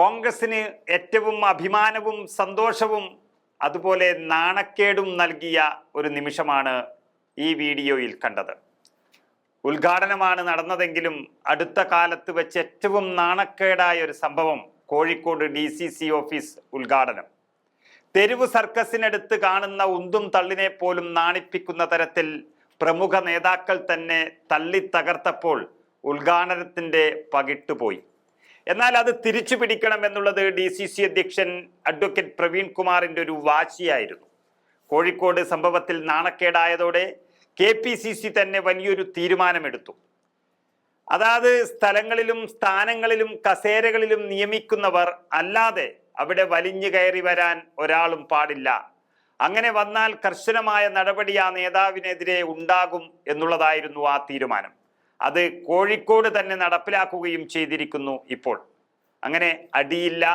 കോൺഗ്രസിന് ഏറ്റവും അഭിമാനവും സന്തോഷവും അതുപോലെ നാണക്കേടും നൽകിയ ഒരു നിമിഷമാണ് ഈ വീഡിയോയിൽ കണ്ടത്. ഉദ്ഘാടനമാണ് നടന്നതെങ്കിലും അടുത്ത കാലത്ത് വെച്ച് ഏറ്റവും നാണക്കേടായ ഒരു സംഭവം കോഴിക്കോട് DCC ഓഫീസ് ഉദ്ഘാടനം. തെരുവ് സർക്കസിനടുത്ത് കാണുന്ന ഉന്തും തള്ളിനെ പോലും നാണിപ്പിക്കുന്ന തരത്തിൽ പ്രമുഖ നേതാക്കൾ തന്നെ തള്ളി തകർത്തപ്പോൾ ഉദ്ഘാടനത്തിൻ്റെ പകിട്ടുപോയി. എന്നാൽ അത് തിരിച്ചു പിടിക്കണം എന്നുള്ളത് DCC അധ്യക്ഷൻ അഡ്വക്കേറ്റ് പ്രവീൺ കുമാറിൻ്റെ ഒരു വാശിയായിരുന്നു. കോഴിക്കോട് സംഭവത്തിൽ നാണക്കേടായതോടെ KPCC തന്നെ വലിയൊരു തീരുമാനമെടുത്തു. അതാത് സ്ഥലങ്ങളിലും സ്ഥാനങ്ങളിലും കസേരകളിലും നിയമിക്കുന്നവർ അല്ലാതെ അവിടെ വലിഞ്ഞു കയറി വരാൻ ഒരാളും പാടില്ല. അങ്ങനെ വന്നാൽ കർശനമായ നടപടി ആ നേതാവിനെതിരെ ഉണ്ടാകും എന്നുള്ളതായിരുന്നു ആ തീരുമാനം. അത് കോഴിക്കോട് തന്നെ നടപ്പിലാക്കുകയും ചെയ്തിരിക്കുന്നു. ഇപ്പോൾ അങ്ങനെ അടിയില്ല,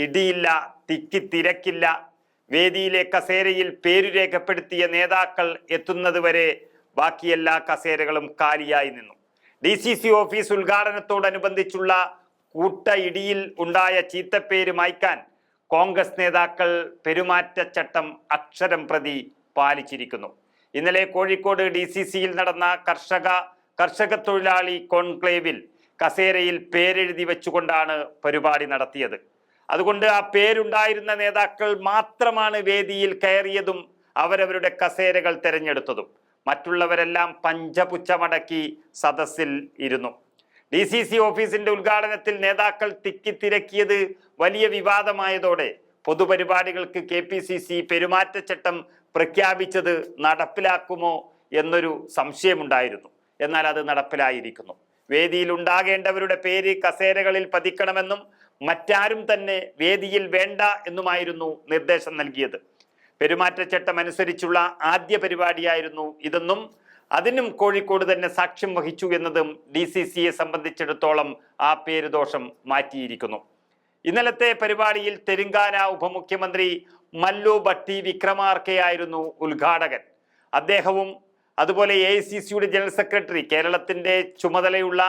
ഇടിയില്ല, തിക്കിത്തിരക്കില്ല. വേദിയിലെ കസേരയിൽ പേരു രേഖപ്പെടുത്തിയ നേതാക്കൾ എത്തുന്നത് വരെ ബാക്കി എല്ലാ കസേരകളും കാലിയായി നിന്നു. DCC ഓഫീസ് ഉദ്ഘാടനത്തോടനുബന്ധിച്ചുള്ള കൂട്ട ഇടിയിൽ ഉണ്ടായ ചീത്തപ്പേര് മായ്ക്കാൻ കോൺഗ്രസ് നേതാക്കൾ പെരുമാറ്റച്ചട്ടം അക്ഷരം പ്രതി പാലിച്ചിരിക്കുന്നു. ഇന്നലെ കോഴിക്കോട് DCCയിൽ നടന്ന കർഷക തൊഴിലാളി കോൺക്ലേവിൽ കസേരയിൽ പേരെഴുതി വെച്ചുകൊണ്ടാണ് പരിപാടി നടത്തിയത്. അതുകൊണ്ട് ആ പേരുണ്ടായിരുന്ന നേതാക്കൾ മാത്രമാണ് വേദിയിൽ കയറിയതും അവരവരുടെ കസേരകൾ തെരഞ്ഞെടുത്തതും. മറ്റുള്ളവരെല്ലാം പഞ്ചപുച്ഛമടക്കി സദസ്സിൽ ഇരുന്നു. DCC ഓഫീസിന്റെ ഉദ്ഘാടനത്തിൽ നേതാക്കൾ തിക്കിത്തിരക്കിയത് വലിയ വിവാദമായതോടെ പൊതുപരിപാടികൾക്ക് KPCC പെരുമാറ്റച്ചട്ടം പ്രഖ്യാപിച്ചത് നടപ്പിലാക്കുമോ എന്നൊരു സംശയമുണ്ടായിരുന്നു. എന്നാൽ അത് നടപ്പിലായിരിക്കുന്നു. വേദിയിൽ ഉണ്ടാകേണ്ടവരുടെ പേര് കസേരകളിൽ പതിക്കണമെന്നും മറ്റാരും തന്നെ വേദിയിൽ വേണ്ട എന്നുമായിരുന്നു നിർദ്ദേശം നൽകിയത്. പെരുമാറ്റച്ചട്ടം അനുസരിച്ചുള്ള ആദ്യ പരിപാടിയായിരുന്നു ഇതെന്നും അതിനും കോഴിക്കോട് തന്നെ സാക്ഷ്യം വഹിച്ചു എന്നതും DCCയെ സംബന്ധിച്ചിടത്തോളം ആ പേരുദോഷം മാറ്റിയിരിക്കുന്നു. ഇന്നലത്തെ പരിപാടിയിൽ തെലങ്കാന ഉപമുഖ്യമന്ത്രി മല്ലു ഭട്ടി വിക്രമാർക്കെ ആയിരുന്നു ഉദ്ഘാടകൻ. അദ്ദേഹവും അതുപോലെ AICCയുടെ ജനറൽ സെക്രട്ടറി കേരളത്തിന്റെ ചുമതലയുള്ള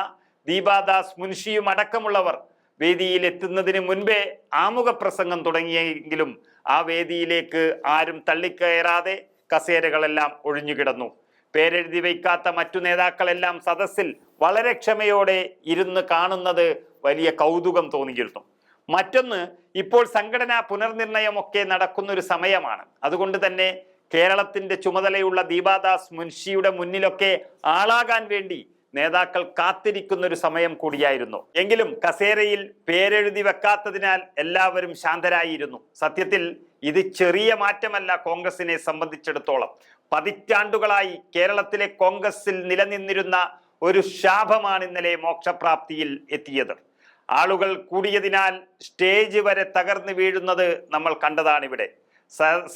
ദീപാദാസ് മുൻഷിയും അടക്കമുള്ളവർ വേദിയിൽ എത്തുന്നതിന് മുൻപേ ആമുഖ പ്രസംഗം തുടങ്ങിയെങ്കിലും ആ വേദിയിലേക്ക് ആരും തള്ളിക്കയറാതെ കസേരകളെല്ലാം ഒഴിഞ്ഞുകിടന്നു. പേരെഴുതി വയ്ക്കാത്ത മറ്റു നേതാക്കളെല്ലാം സദസ്സിൽ വളരെ ക്ഷമയോടെ ഇരുന്ന് കാണുന്നത് വലിയ കൗതുകം തോന്നിയിരുന്നു. മറ്റൊന്ന്, ഇപ്പോൾ സംഘടനാ പുനർനിർണയമൊക്കെ നടക്കുന്ന ഒരു സമയമാണ്. അതുകൊണ്ട് തന്നെ കേരളത്തിന്റെ ചുമതലയുള്ള ദീപാദാസ് മുൻഷിയുടെ മുന്നിലൊക്കെ ആളാകാൻ വേണ്ടി നേതാക്കൾ കാത്തിരിക്കുന്ന ഒരു സമയം കൂടിയായിരുന്നു. എങ്കിലും കസേരയിൽ പേരെഴുതി വെക്കാത്തതിനാൽ എല്ലാവരും ശാന്തരായിരുന്നു. സത്യത്തിൽ ഇത് ചെറിയ മാറ്റമല്ല. കോൺഗ്രസിനെ സംബന്ധിച്ചിടത്തോളം പതിറ്റാണ്ടുകളായി കേരളത്തിലെ കോൺഗ്രസിൽ നിലനിന്നിരുന്ന ഒരു ശാപമാണ് ഇന്നലെ മോക്ഷപ്രാപ്തിയിൽ എത്തിയത്. ആളുകൾ കൂടിയതിനാൽ സ്റ്റേജ് വരെ തകർന്നു വീഴുന്നത് നമ്മൾ കണ്ടതാണിവിടെ.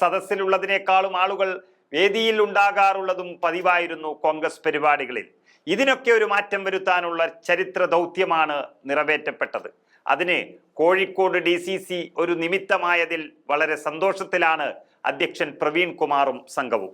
സദസ്സിലുള്ളതിനേക്കാളും ആളുകൾ വേദിയിൽ ഉണ്ടാകാറുള്ളതും പതിവായിരുന്നു കോൺഗ്രസ് പരിപാടികളിൽ. ഇതിനൊക്കെ ഒരു മാറ്റം വരുത്താനുള്ള ചരിത്ര ദൗത്യമാണ് നിറവേറ്റപ്പെട്ടത്. അതിന് കോഴിക്കോട് DCC ഒരു നിമിത്തമായതിൽ വളരെ സന്തോഷത്തിലാണ് അധ്യക്ഷൻ പ്രവീൺ കുമാറും സംഘവും.